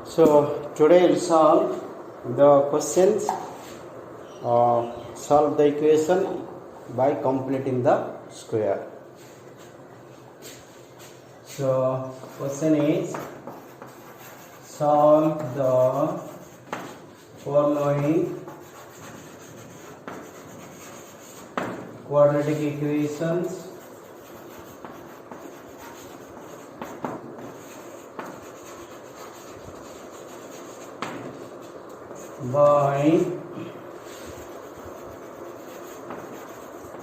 So today we'll solve the questions, solve the equation by completing the square. So question is, solve the following quadratic equations by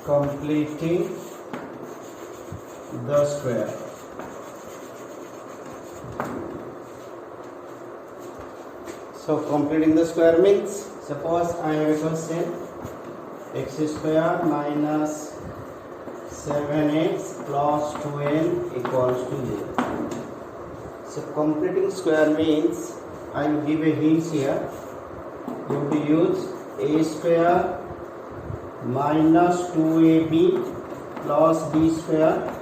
completing the square. So completing the square means, suppose I have a question x square minus 7x plus 2n equals to 0. So completing square means, I will give a hint here. You have to use a square minus 2ab plus b square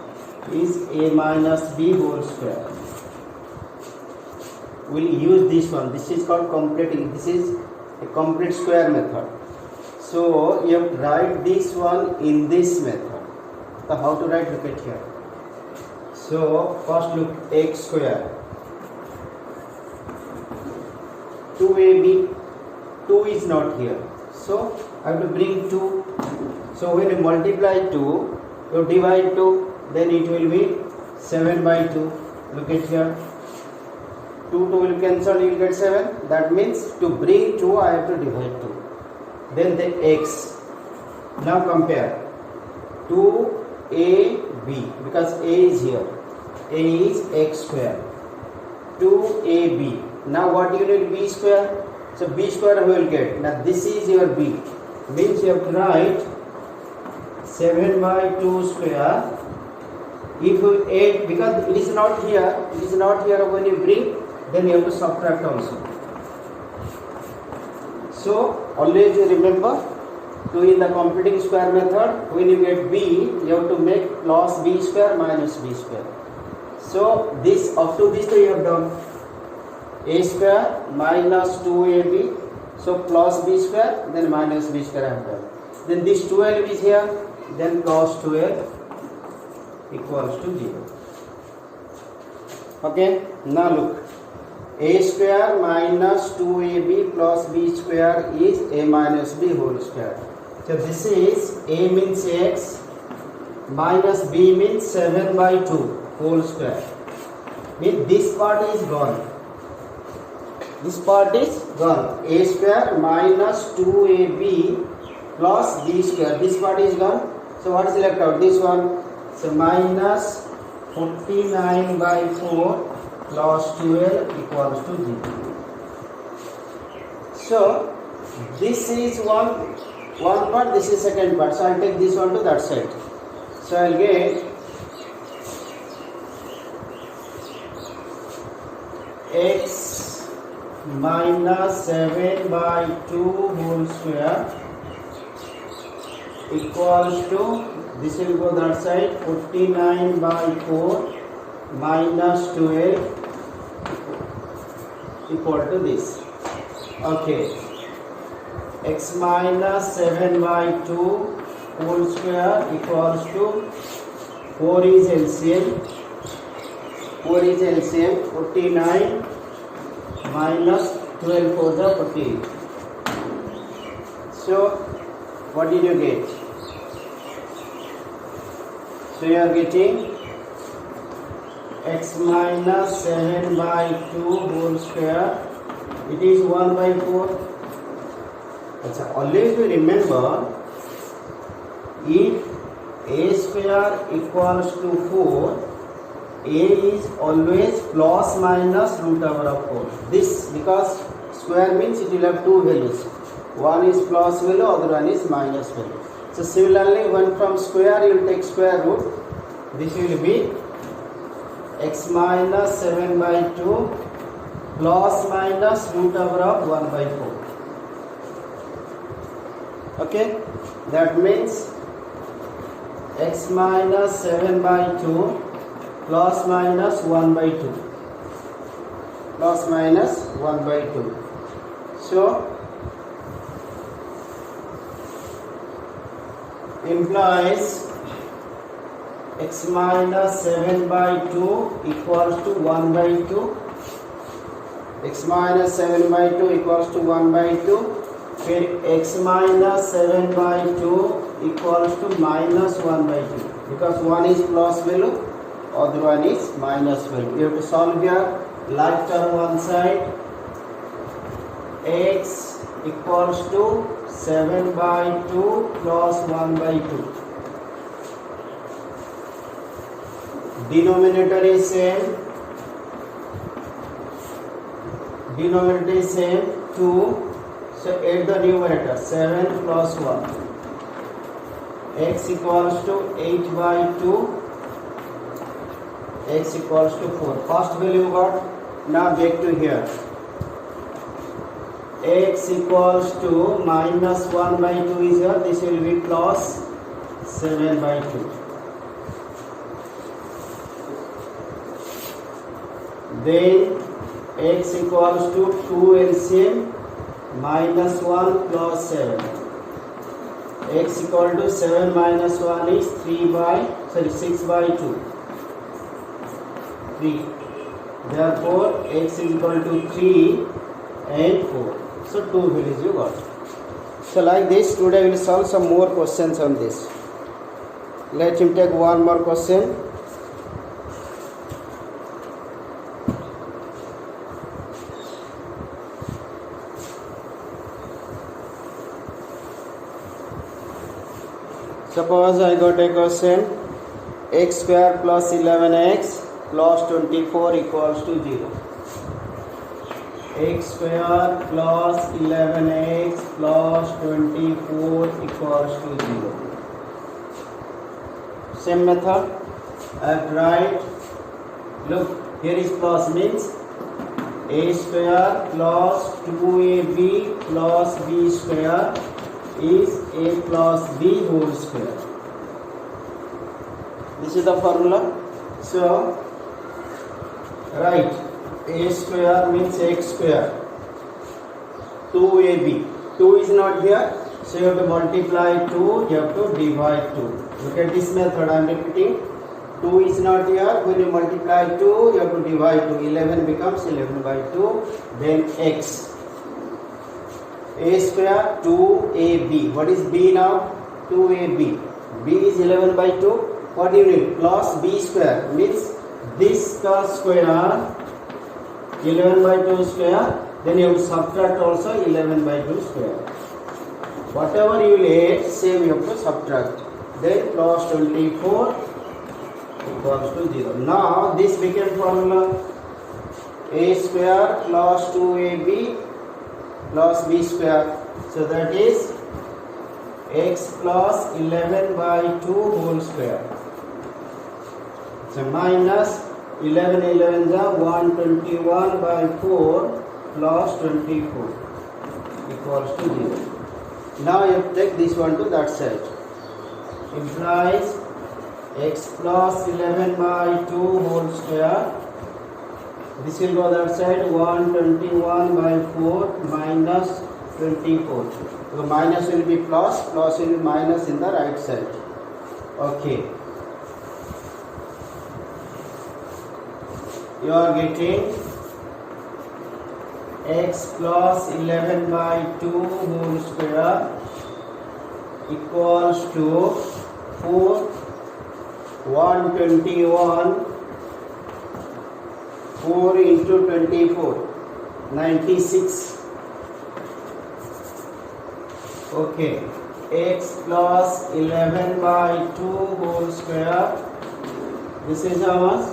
is a minus b whole square. We will use this one. This is called completing. This is a complete square method. So you have to write this one in this method. So how to write? Look at here. So first look, x square 2ab, 2 is not here, so I have to bring 2. So when you multiply 2, you divide 2, then it will be 7 by 2. Look at here, 2 will cancel, you will get 7. That means to bring 2, I have to divide 2. Then the x. Now compare 2ab, because a is here, a is x square, 2ab. Now what you need? B square. So b square we will get. Now this is your b. Means you have to write 7 by 2 square. If you add, because it is not here, when you bring, then you have to subtract also. So always you remember to in the completing square method, when you get b, you have to make plus b square minus b square. So this, up to this you have done. A square minus 2ab, so plus b square, then minus b square I have done. Then this 12 is here, then plus 12 equals to 0. Okay, now look, a square minus 2ab plus b square is a minus b whole square. So this is a means x minus b means 7 by 2 whole square. Means this part is gone. This part is gone. A square minus 2ab plus b square. This part is gone. So what is left out? This one. So minus 49 by 4 plus 12 equals to 0. So this is one part. This is second part. So I will take this one to that side. So I will get x minus 7 by 2 whole square equals to, this will go that side, 49 by 4 minus 12 equal to this. Okay, x minus 7 by 2 whole square equals to 4 is LCM, 49 minus 12 for the 48. So what did you get? So you are getting x minus 7 by 2 whole square, it is 1 by 4. So always we remember, if a square equals to 4, a is always plus minus root over of 4. This, because square means it will have two values. One is plus value, other one is minus value. So similarly, when from square you will take square root, this will be x minus 7 by 2 plus minus root over of 1 by 4. Okay, that means x minus 7 by 2 plus minus 1 by 2. plus minus 1 by 2. So implies x minus 7 by 2 equals to 1 by 2. x minus 7 by 2 equals to 1 by 2. फिर x minus 7 by 2 equals to minus 1 by 2. Because one is plus value, other one is minus value. You have to solve here. Like term one side. X equals to 7 by 2 plus 1 by 2. Denominator is same. Denominator is same 2. So add the numerator 7 plus 1. X equals to 8 by 2. X equals to 4. First value got. Now back to here. X equals to minus 1 by 2 is here. This will be plus 7 by 2. Then x equals to 2 LCM minus 1 plus 7. X equal to 7 minus 1 is 6 by 2. 3. Therefore, x is equal to 3 and 4. So, 2 values you got. So, like this, today we will solve some more questions on this. Let him take one more question. Suppose I got a question, x square plus 11x plus 24 equals to 0. X square plus 11x plus 24 equals to 0. Same method. I have tried. Look, here is plus means a square plus 2ab plus b square is a plus b whole square. This is the formula. So write a square means x square 2ab. 2 is not here, so you have to multiply 2, you have to divide 2. Look at this method, I am repeating. 2 is not here, when you multiply 2, you have to divide 2. 11 becomes 11 by 2. Then x. A square 2ab. What is b now? 2ab. b is 11 by 2. What do you need? Plus b square means this square 11 by 2 square. Then you have to subtract also 11 by 2 square. Whatever you will add, same you have to subtract. Then plus 24 equals to 0. Now this became formula a square plus 2ab plus b square. So that is x plus 11 by 2 whole square. So minus 11 11 is 121 by 4 plus 24 equals to 0. Now you have to take this one to that side. Implies x plus 11 by 2 whole square. This will go that side. 121 by 4 minus 24. So minus will be plus, plus will be minus in the right side. Okay. You are getting x plus 11 by 2 whole square equals to 121 4 into 24 96. Okay, x plus 11 by 2 whole square. This is how much?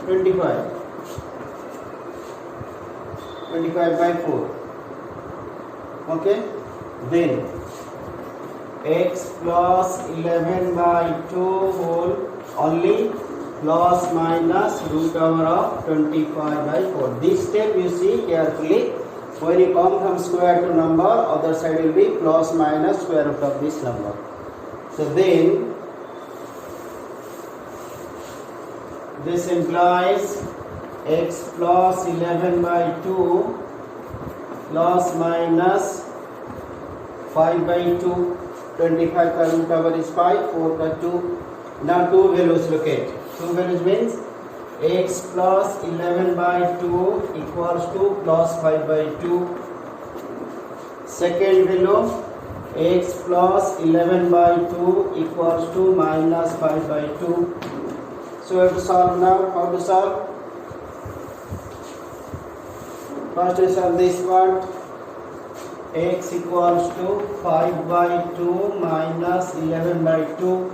25. 25 by 4. Okay, then x plus 11 by 2 whole only plus minus root over of 25 by 4. This step you see carefully. When you come from square to number, other side will be plus minus square root of this number. So then this implies x plus 11 by 2 plus minus 5 by 2. 25 का root over is 5, 4 का 2. Now two values locate. Two values means x plus 11 by 2 equals to plus 5 by 2. Second value, x plus 11 by 2 equals to minus 5 by 2. So we have to solve now. How to solve? First we solve this part. X equals to 5 by 2 minus 11 by 2.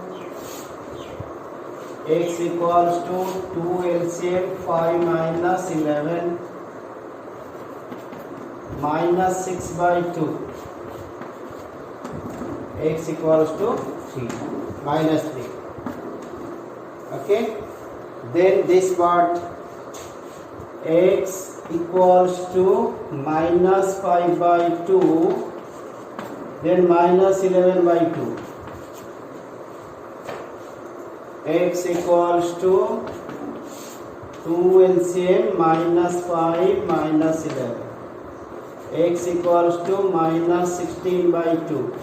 X equals to 2 LCM 5 minus 11 minus 6 by 2. X equals to 3 minus 3. Okay. Then this part, x equals to minus 5 by 2, then minus 11 by 2. X equals to 2 LCM minus 5 minus 11. X equals to minus 16 by 2.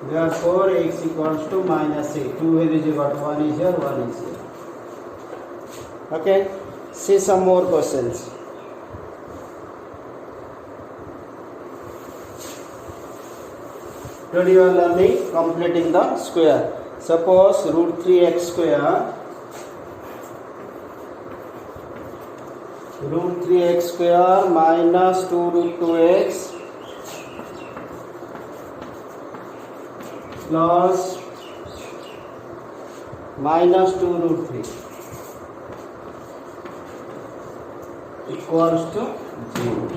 Therefore, x equals to minus 8. 2 values you got, 1 is here, 1 is here. Okay, see some more questions. Today you are learning completing the square. Suppose root 3x square, root 3x square minus 2 root 2x plus minus 2 root 3 equals to 0.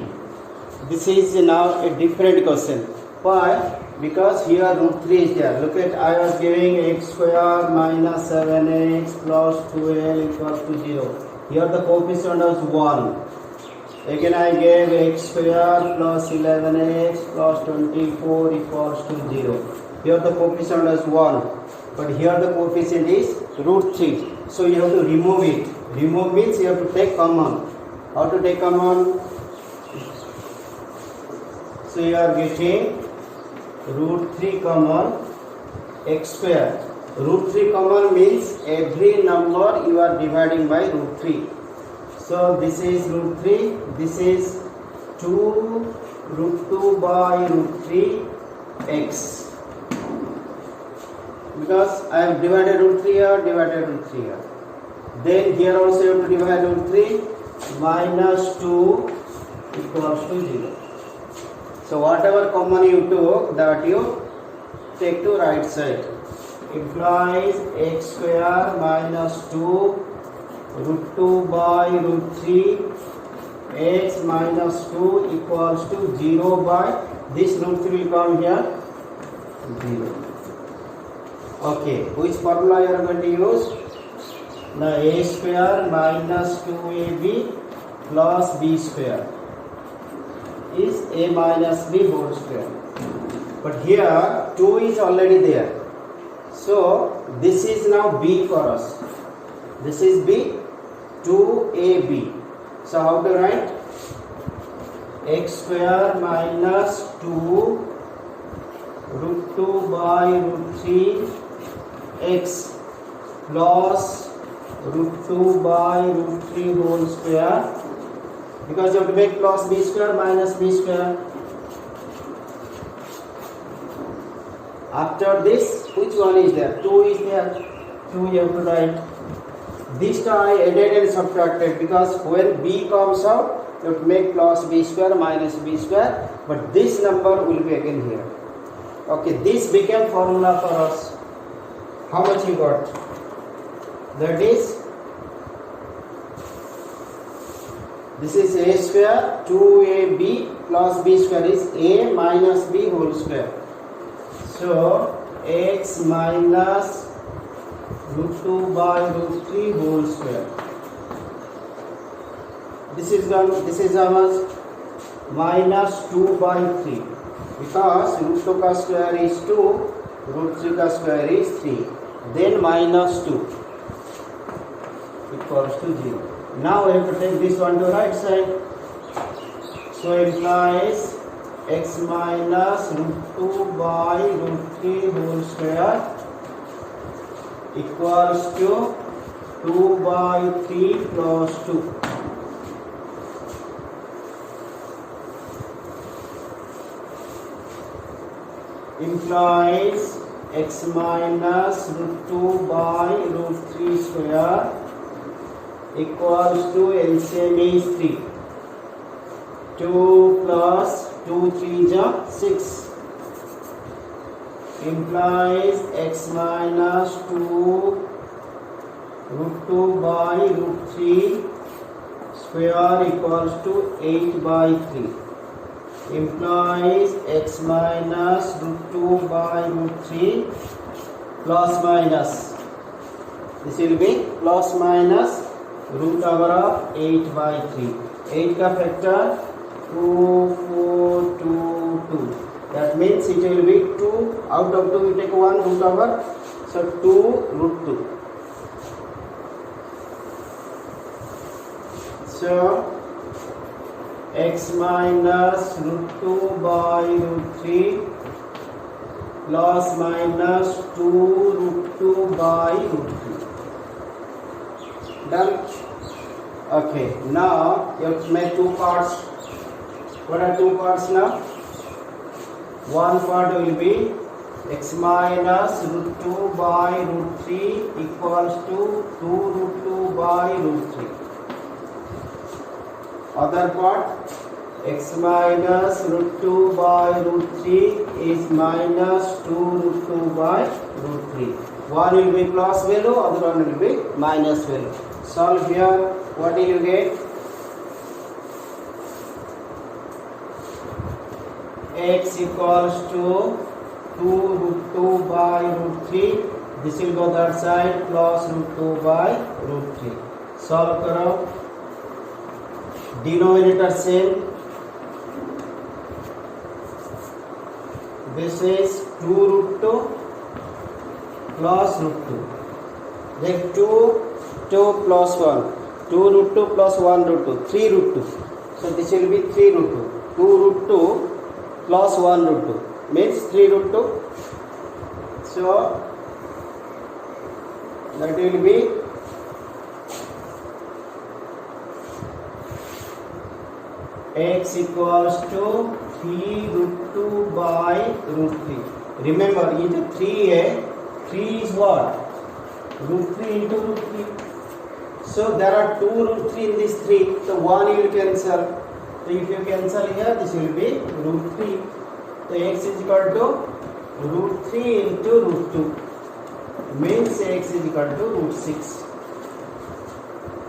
This is now a different question. Why? Because here root 3 is there. Look at, I was giving x square minus 7x plus 12 equals to 0. Here the coefficient is 1. Again I gave x square plus 11x plus 24 equals to 0. Here the coefficient is 1. But here the coefficient is root 3. So you have to remove it. Remove means you have to take common. How to take common? So you are getting root 3 common, x square. Root 3 common means every number you are dividing by root 3. So this is root 3, this is 2 root 2 by root 3 x. Because I have divided root 3 here, divided root 3 here. Then here also you have to divide root 3, minus 2 equals to 0. So whatever common you took, that you take to right side. Implies x square minus 2 root 2 by root 3 x minus 2 equals to 0 by this root 3 will come here 0. Okay, which formula you are going to use? The a square minus 2ab plus b square is a minus b whole square. But here 2 is already there. So this is now b for us. This is b, 2ab. So how to write? X square minus 2 root 2 by root 3 x plus root 2 by root 3 whole square, because you have to make plus b square minus b square. After this, which one is there? 2 is there. 2 you have to write. This time I added and subtracted, because when b comes out, you have to make plus b square minus b square, but this number will be again here. Okay, this became formula for us. How much you got? That is, this is a square, 2ab plus b square is a minus b whole square. So x minus root 2 by root 3 whole square. This is done. This is how much? Minus 2 by 3. Because root 2 ka square is 2, root 3 ka square is 3. Then minus 2. equals to 0. Now we have to take this one to right side. So implies x minus root 2 by root 3 whole square equals to 2 by 3 plus 2. Implies x minus root 2 by root 3 square equals to LCM is 3. 2 plus 2 3 is 6. Implies x minus 2 root 2 by root 3 square equals to 8 by 3. Implies x minus root 2 by root 3 plus minus. This will be plus minus root over of 8 by 3. 8 का factor 2, 4, 2, 2. That means it will be 2. Out of 2 we take 1 root over. So 2 root 2. So x minus root 2 by root 3 plus minus 2 root 2 by root 3. Done? Okay, now you have to make two parts. What are two parts now? One part will be x minus root 2 by root 3 equals to 2 root 2 by root 3. Other part, x minus root 2 by root 3 is minus 2 root 2 by root 3. One will be plus value, other one will be minus value. Solve here. What do you get? X equals to 2 root 2 by root 3. This will go that side, plus root 2 by root 3. Solve करो. Denominator same. This is 2 root 2 plus root 2. Then 2 plus 1. 2 root 2 plus 1 root 2. 3 root 2. So this will be 3 root 2. 2 root 2 plus 1 root 2 means 3 root 2. So that will be x equals to 3 root 2 by root 3. Remember, ये जो 3 है, 3 is what? Root 3 into root 3. So there are 2 root 3 in this 3. So 1 you will cancel. So if you cancel here, this will be root 3. So x is equal to root 3 into root 2. Means x is equal to root 6.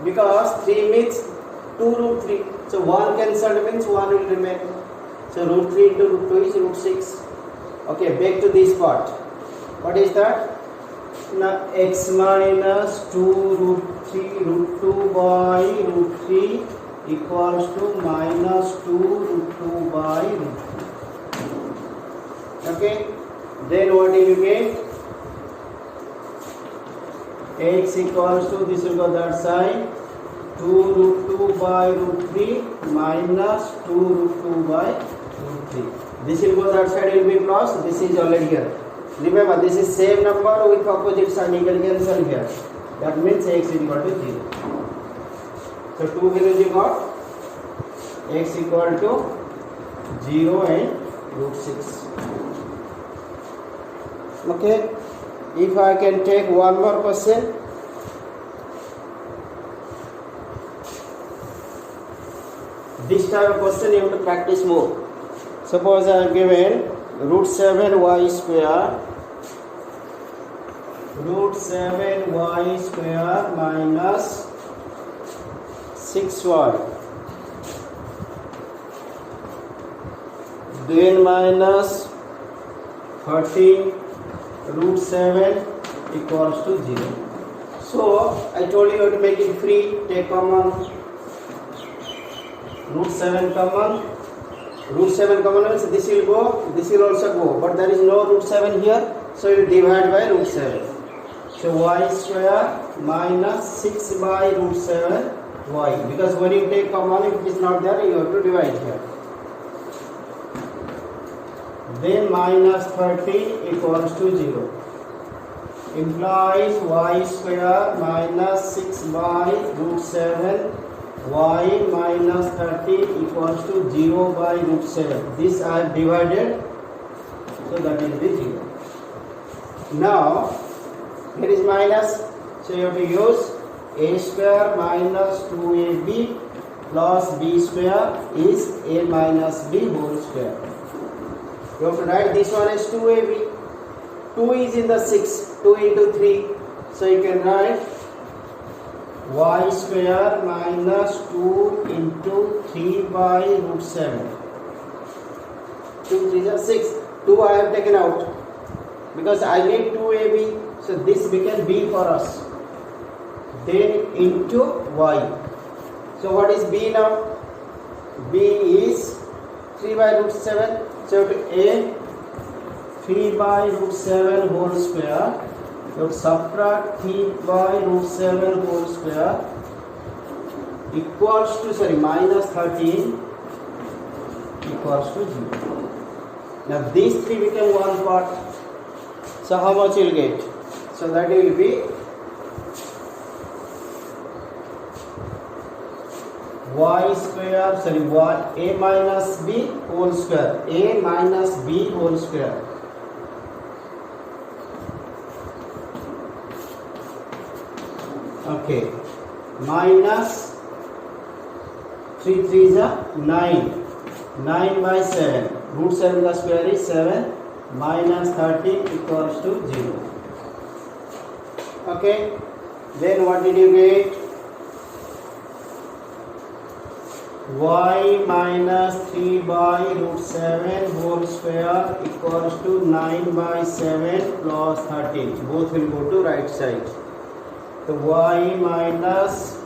Because 3 means 2 root 3. So 1 cancelled means 1 will remain. So root 3 into root 2 is root 6. Okay, back to this part. What is that? Now x minus 2 root 3 root 2 by root 3 equals to minus 2 root 2 by root 3. Okay, then what do you get? X equals to, this will go that side, 2 root 2 by root 3 minus 2 root 2 by root 3. This will go that side, will be plus, this is already here. Remember, this is same number with opposite sign, you can cancel here. That means x is equal to 0. So 2 values you got, x equal to 0 and root 6. Okay, if I can take one more question. This type of question you have to practice more. Suppose I am given root 7y square, root 7y square minus 6y, then minus 13 root 7 equals to 0. So I told you to make it free, take common. Root 7 common. Root 7 common means this will go, this will also go. But there is no root 7 here. So you divide by root 7. So y square minus 6 by root 7 y, because when you take common, if it is not there, you have to divide here. Then minus 30 equals to 0. Implies y square minus 6 by root 7 y minus 30 equals to 0 by root 7. This I have divided, so that is the 0. Now here is minus, so you have to use a square minus 2ab plus b square is a minus b whole square. You have to write this one as 2ab. 2 is in the 6, 2 into 3, so you can write y square minus 2 into 3 by root 7. 2 3 is 6. 2 I have taken out because I need 2ab, so this became b for us. Then into y. So what is b now? b is 3 by root 7. So a 3 by root 7 whole square. So subtract 3 by root 7 whole square equals to, minus 13 equals to 0. Now these three become one part. So how much you will get? So that will be y square, a minus b whole square, a minus b whole square. Okay, minus 3 3 is 9, 9 by 7, root 7 का square is 7, minus 13 equals to 0. Okay, then what did you get? Y minus 3 by root 7 whole square equals to 9 by 7 plus 13. Both will go to right side. So y minus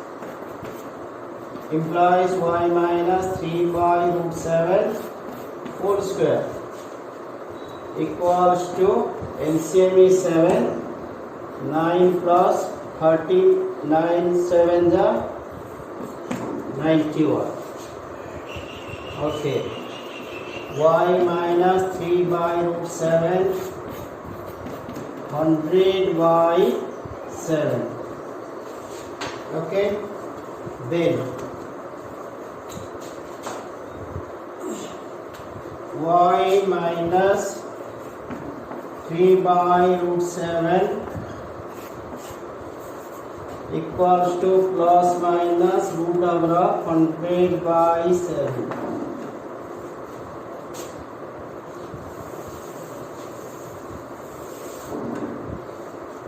implies y minus 3 by root 7 whole square equals to LCM is 7, 9 plus 13, 9 7 is 91. Okay, y minus 3 by root 7, 100 by 7. Okay, then y minus 3 by root 7 equals to plus minus root over 100 by 7.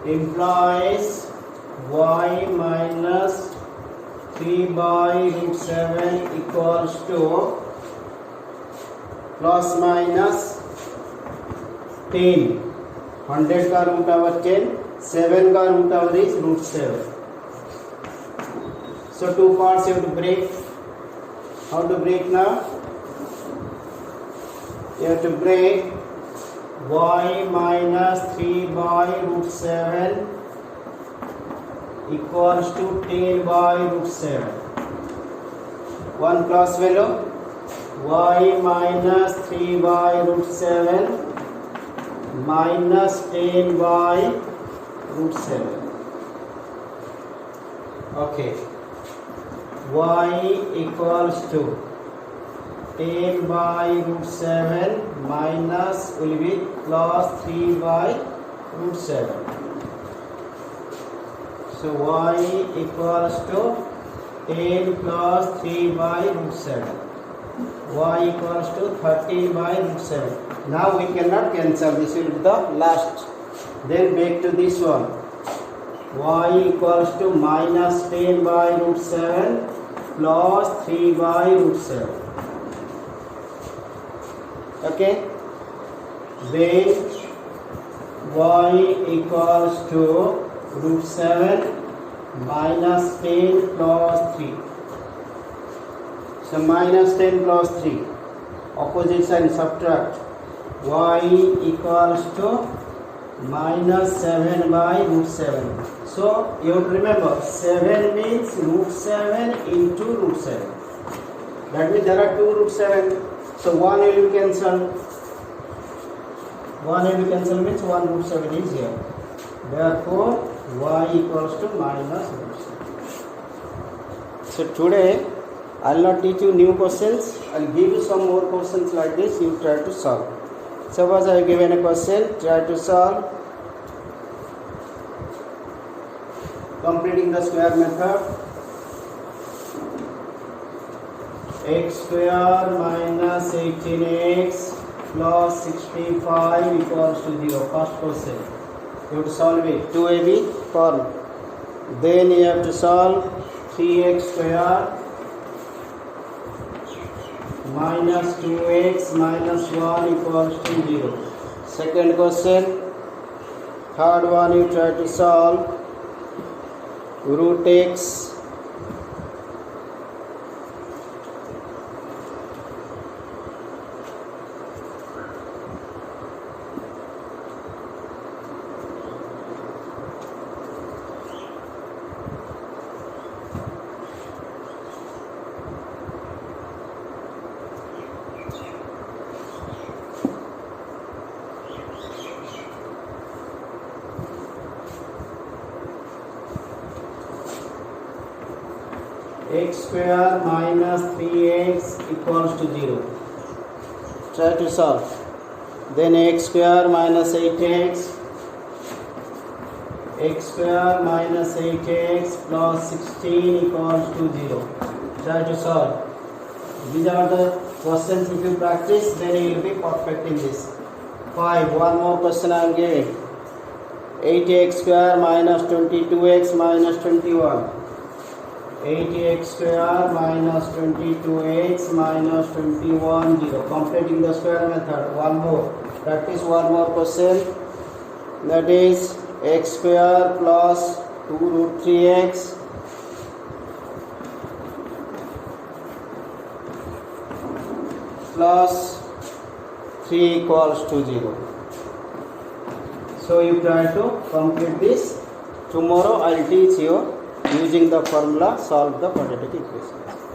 Implies y minus 3 by root 7 equals to plus minus 10. 100 का root over 10, 7 का root over is root 7. So two parts you have to break. How to break now? You have to break y minus 3 by root 7 equals to 10 by root 7. 1 plus value y minus 3 by root 7 minus 10 by root 7. Okay, y equals to 10 by root 7 minus will be plus 3 by root 7. So y equals to 10 plus 3 by root 7. Y equals to 13 by root 7. Now we cannot cancel, this will be the last. Then back to this one. Y equals to minus 10 by root 7 plus 3 by root 7. Okay, then y equals to root 7 minus 10 plus 3. So minus 10 plus 3, opposite sign subtract. Y equals to minus 7 by root 7. So you have to remember 7 means root 7 into root 7. That means there are 2 root 7. So 1 will be cancelled. 1 will be cancelled means 1 root 7 is here. Therefore y equals to minus root 7. So today I will not teach you new questions. I will give you some more questions like this. You try to solve. Suppose I have given a question. Try to solve. Completing the square method. X square minus 18x plus 65 equals to 0. First question. You have to solve it. 2ab form. Then you have to solve 3x square minus 2x minus 1 equals to 0. Second question. Third one you try to solve. Root x x square minus 3x equals to 0. Try to solve. Then x square minus 8x, x square minus 8x plus 16 equals to 0. Try to solve. These are the questions. If you practice, then you will be perfect in this. 5. One more question I am giving. 8x square minus 22x minus 21. 8x square minus 22x minus 21 0. Completing the square method. One more. Practice one more question. That is x square plus 2 root 3x plus 3 equals to 0. So you try to complete this. Tomorrow I will teach you using the formula solve the quadratic equation.